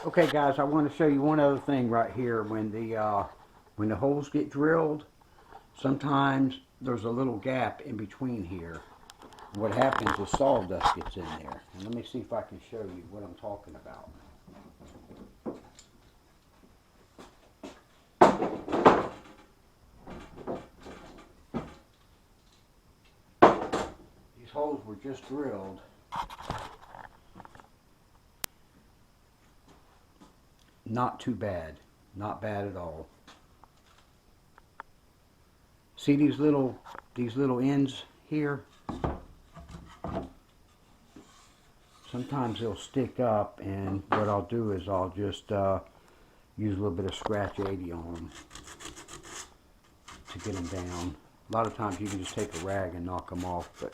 Okay, guys, I want to show you one other thing right here. When the holes get drilled, sometimes there's a little gap in between here. What happens is sawdust gets in there. And let me see if I can show you what I'm talking about. These holes were just drilled. Not too bad. Not bad at all. See these little ends here? Sometimes they'll stick up, and what I'll do is I'll just use a little bit of scratch 80 on them to get them down. A lot of times you can just take a rag and knock them off, but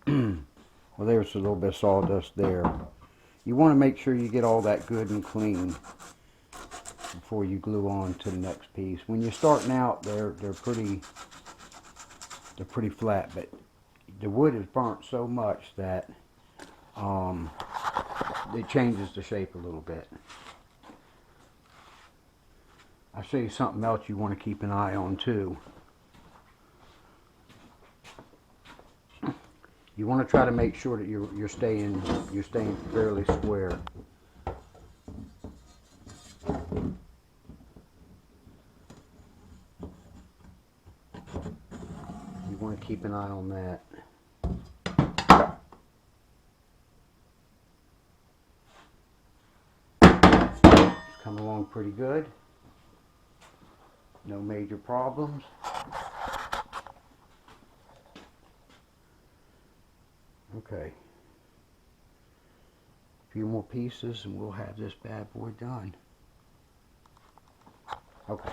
well, there's a little bit of sawdust there. You want to make sure you get all that good and clean before you glue on to the next piece. When you're starting out, they're pretty flat, but the wood is burnt so much that it changes the shape a little bit. I'll show you something else you want to keep an eye on too. You want to try to make sure that you're staying fairly square. You want to keep an eye on that. It's come along pretty good. No major problems. Okay. A few more pieces and we'll have this bad boy done. Okay.